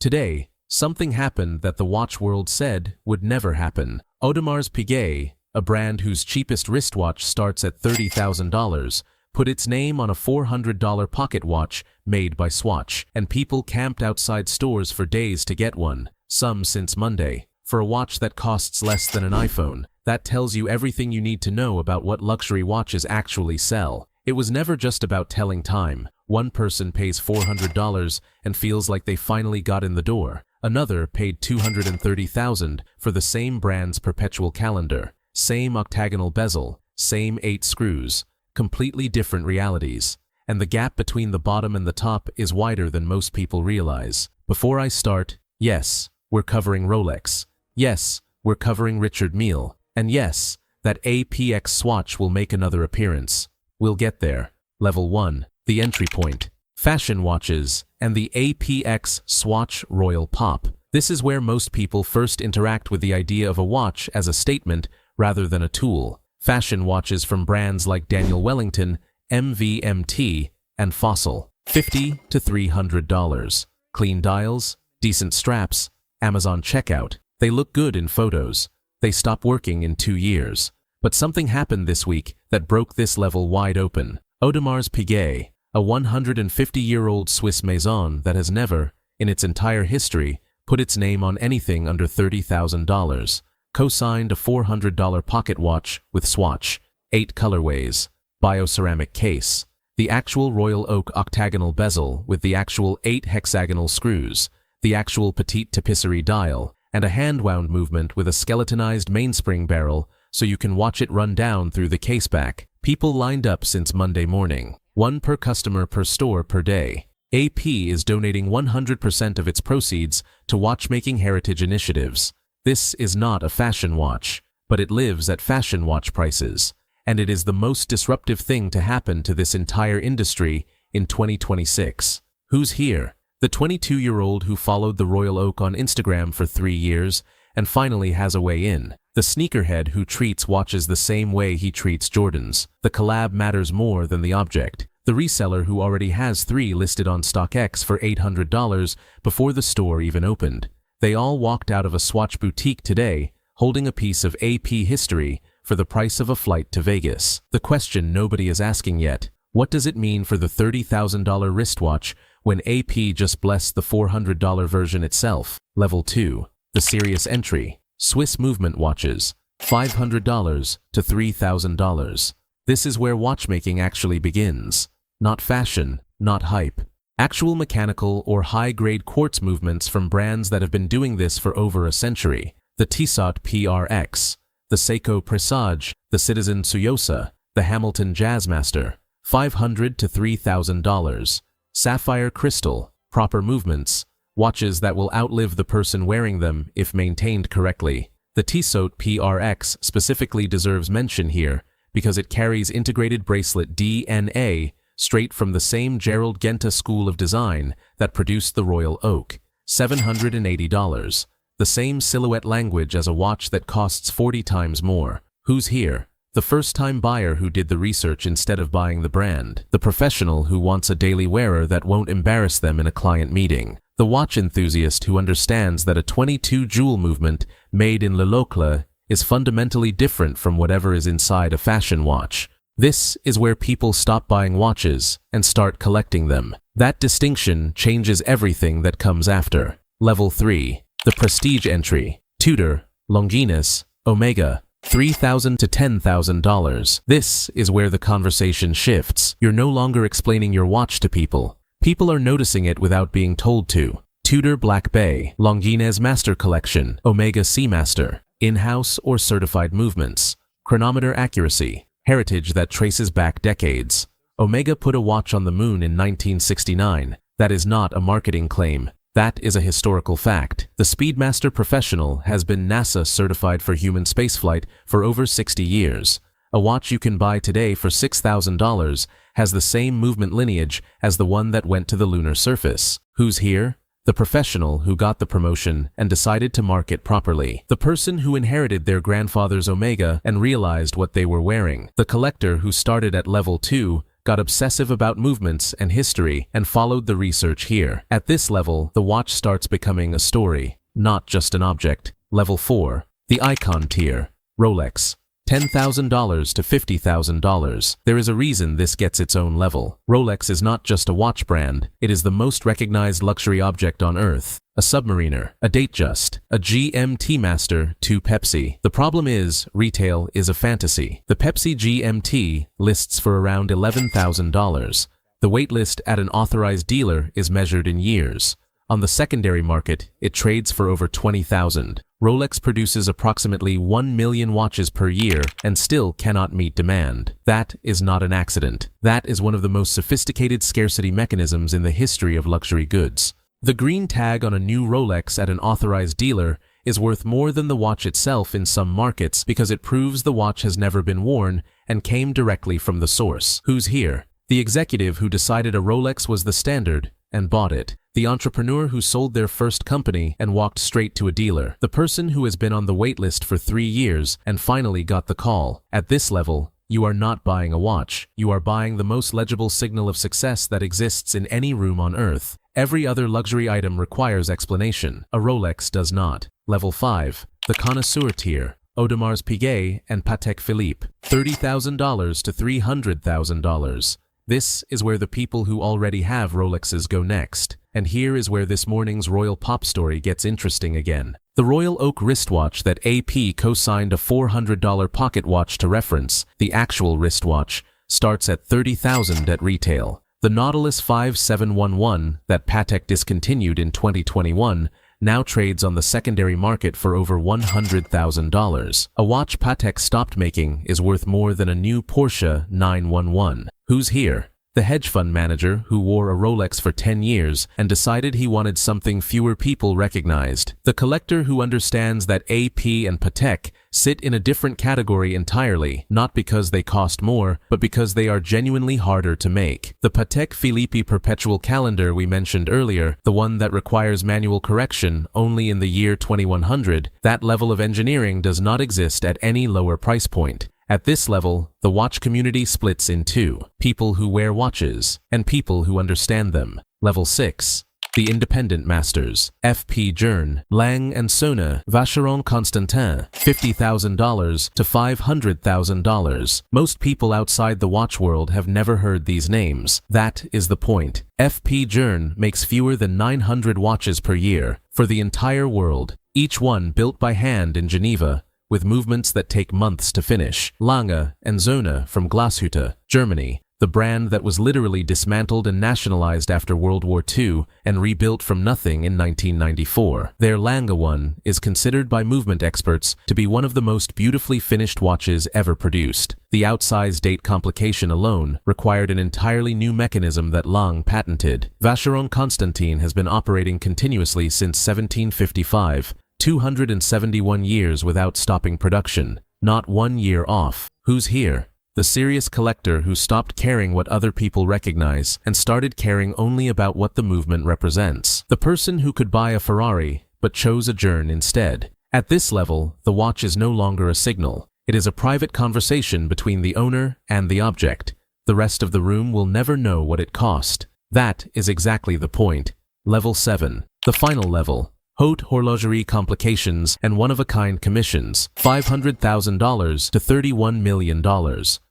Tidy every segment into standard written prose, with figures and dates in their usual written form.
Today, something happened that the watch world said would never happen. Audemars Piguet, a brand whose cheapest wristwatch starts at $30,000, put its name on a $400 pocket watch made by Swatch, and people camped outside stores for days to get one, some since Monday. For a watch that costs less than an iPhone, that tells you everything you need to know about what luxury watches actually sell. It was never just about telling time. One person pays $400 and feels like they finally got in the door. Another paid $230,000 for the same brand's perpetual calendar, same octagonal bezel, same 8 screws. Completely different realities. And the gap between the bottom and the top is wider than most people realize. Before I start, yes, we're covering Rolex. Yes, we're covering Richard Mille. And yes, that APX Swatch will make another appearance. We'll get there. Level 1. The entry point. Fashion watches and the APX Swatch Royal Pop. This is where most people first interact with the idea of a watch as a statement rather than a tool. Fashion watches from brands like Daniel Wellington, MVMT, and Fossil. $50 to $300. Clean dials, decent straps, Amazon checkout. They look good in photos. They stop working in 2 years. But something happened this week that broke this level wide open. Audemars Piguet, a 150-year-old Swiss maison that has never, in its entire history, put its name on anything under $30,000, co-signed a $400 pocket watch with Swatch, 8 colorways, bioceramic case, the actual Royal Oak octagonal bezel with the actual 8 hexagonal screws, the actual petite tapisserie dial, and a hand-wound movement with a skeletonized mainspring barrel so you can watch it run down through the caseback. People lined up since Monday morning. 1 per customer per store per day. AP is donating 100% of its proceeds to watchmaking heritage initiatives. This is not a fashion watch, but it lives at fashion watch prices. And it is the most disruptive thing to happen to this entire industry in 2026. Who's here? The 22-year-old who followed the Royal Oak on Instagram for 3 years and finally has a way in. The sneakerhead who treats watches the same way he treats Jordans. The collab matters more than the object. The reseller who already has 3 listed on StockX for $800 before the store even opened. They all walked out of a Swatch boutique today, holding a piece of AP history for the price of a flight to Vegas. The question nobody is asking yet, what does it mean for the $30,000 wristwatch when AP just blessed the $400 version itself? Level 2. The serious entry. Swiss movement watches, $500 to $3,000. This is where watchmaking actually begins. Not fashion, not hype. Actual mechanical or high-grade quartz movements from brands that have been doing this for over a century. The Tissot PRX, the Seiko Presage, the Citizen Tsuyosa, the Hamilton Jazzmaster, $500 to $3,000. Sapphire crystal, proper movements. Watches that will outlive the person wearing them if maintained correctly. The Tissot PRX specifically deserves mention here because it carries integrated bracelet DNA straight from the same Gerald Genta school of design that produced the Royal Oak. $780. The same silhouette language as a watch that costs 40 times more. Who's here? The first-time buyer who did the research instead of buying the brand. The professional who wants a daily wearer that won't embarrass them in a client meeting. The watch enthusiast who understands that a 22 jewel movement made in Le Locle is fundamentally different from whatever is inside a fashion watch. This is where people stop buying watches and start collecting them. That distinction changes everything that comes after. Level 3. The prestige entry. Tudor, Longines, Omega. $3,000 to $10,000. This is where the conversation shifts. You're no longer explaining your watch to people. People are noticing it without being told to. Tudor Black Bay, Longines Master Collection, Omega Seamaster, in-house or certified movements, chronometer accuracy, heritage that traces back decades. Omega put a watch on the moon in 1969. That is not a marketing claim. That is a historical fact. The Speedmaster Professional has been NASA certified for human spaceflight for over 60 years. A watch you can buy today for $6,000 has the same movement lineage as the one that went to the lunar surface. Who's here? The professional who got the promotion and decided to market properly. The person who inherited their grandfather's Omega and realized what they were wearing. The collector who started at level 2 got obsessive about movements and history, and followed the research here. At this level, the watch starts becoming a story, not just an object. Level 4. The icon tier. Rolex. $10,000 to $50,000. There is a reason this gets its own level. Rolex is not just a watch brand, it is the most recognized luxury object on Earth. A Submariner, a Datejust, a GMT Master, 2 Pepsi. The problem is, retail is a fantasy. The Pepsi GMT lists for around $11,000. The waitlist at an authorized dealer is measured in years. On the secondary market, it trades for over $20,000. Rolex produces approximately 1 million watches per year and still cannot meet demand. That is not an accident. That is one of the most sophisticated scarcity mechanisms in the history of luxury goods. The green tag on a new Rolex at an authorized dealer is worth more than the watch itself in some markets because it proves the watch has never been worn and came directly from the source. Who's here? The executive who decided a Rolex was the standard and bought it. The entrepreneur who sold their first company and walked straight to a dealer. The person who has been on the waitlist for 3 years and finally got the call. At this level, you are not buying a watch. You are buying the most legible signal of success that exists in any room on Earth. Every other luxury item requires explanation. A Rolex does not. Level 5. The Connoisseur tier. Audemars Piguet and Patek Philippe. $30,000 to $300,000. This is where the people who already have Rolexes go next. And here is where this morning's Royal Pop story gets interesting again. The Royal Oak wristwatch that AP co-signed a $400 pocket watch to reference, the actual wristwatch, starts at $30,000 at retail. The Nautilus 5711 that Patek discontinued in 2021 now trades on the secondary market for over $100,000. A watch Patek stopped making is worth more than a new Porsche 911. Who's here? The hedge fund manager who wore a Rolex for 10 years and decided he wanted something fewer people recognized. The collector who understands that AP and Patek sit in a different category entirely, not because they cost more, but because they are genuinely harder to make. The Patek Philippe perpetual calendar we mentioned earlier, the one that requires manual correction only in the year 2100, that level of engineering does not exist at any lower price point. At this level, the watch community splits in two: people who wear watches and people who understand them. Level 6. The Independent Masters. FP Journe, Lange and Söhne, Vacheron Constantin, $50,000 to $500,000. Most people outside the watch world have never heard these names. That is the point. FP Journe makes fewer than 900 watches per year for the entire world, each one built by hand in Geneva, with movements that take months to finish. Lange and Söhne from Glashütte, Germany, the brand that was literally dismantled and nationalized after World War II and rebuilt from nothing in 1994. Their Lange one is considered by movement experts to be one of the most beautifully finished watches ever produced. The outsized date complication alone required an entirely new mechanism that Lange patented. Vacheron Constantin has been operating continuously since 1755, 271 years without stopping production, not 1 year off. Who's here? The serious collector who stopped caring what other people recognize and started caring only about what the movement represents. The person who could buy a Ferrari but chose a Journe instead. At this level, the watch is no longer a signal. It is a private conversation between the owner and the object. The rest of the room will never know what it cost. That is exactly the point. Level 7. The final level. Haute horlogerie complications and one-of-a-kind commissions, $500,000 to $31 million.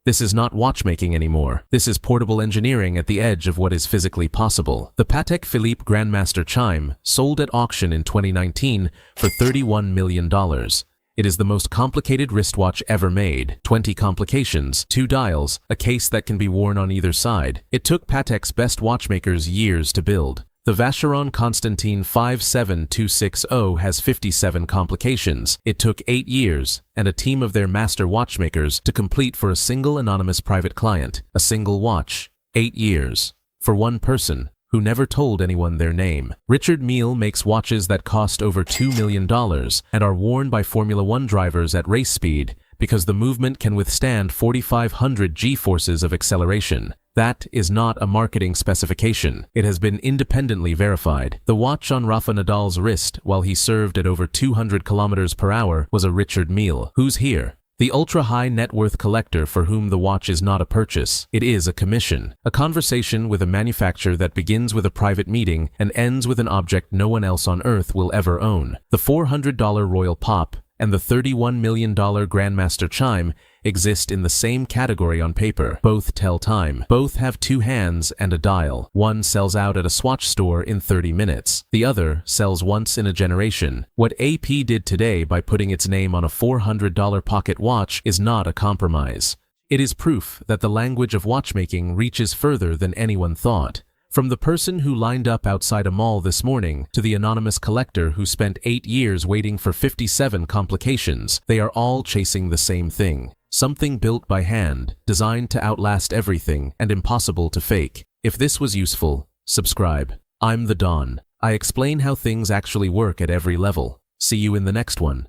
This is not watchmaking anymore. This is portable engineering at the edge of what is physically possible. The Patek Philippe Grandmaster Chime sold at auction in 2019 for $31 million. It is the most complicated wristwatch ever made. 20 complications, 2 dials, a case that can be worn on either side. It took Patek's best watchmakers years to build. The Vacheron Constantin 57260 has 57 complications. It took 8 years and a team of their master watchmakers to complete for a single anonymous private client. A single watch. 8 years. For one person who never told anyone their name. Richard Mille makes watches that cost over $2 million and are worn by Formula One drivers at race speed because the movement can withstand 4,500 G-forces of acceleration. That is not a marketing specification. It has been independently verified. The watch on Rafa Nadal's wrist while he served at over 200 kilometers per hour was a Richard Mille. Who's here? The ultra-high net worth collector for whom the watch is not a purchase, it is a commission. A conversation with a manufacturer that begins with a private meeting and ends with an object no one else on earth will ever own. The $400 Royal Pop and the $31 million Grandmaster Chime exist in the same category on paper. Both tell time. Both have two hands and a dial. One sells out at a Swatch store in 30 minutes. The other sells once in a generation. What AP did today by putting its name on a $400 pocket watch is not a compromise. It is proof that the language of watchmaking reaches further than anyone thought. From the person who lined up outside a mall this morning to the anonymous collector who spent 8 years waiting for 57 complications, they are all chasing the same thing. Something built by hand, designed to outlast everything and impossible to fake. If this was useful, subscribe. I'm the Don. I explain how things actually work at every level. See you in the next one.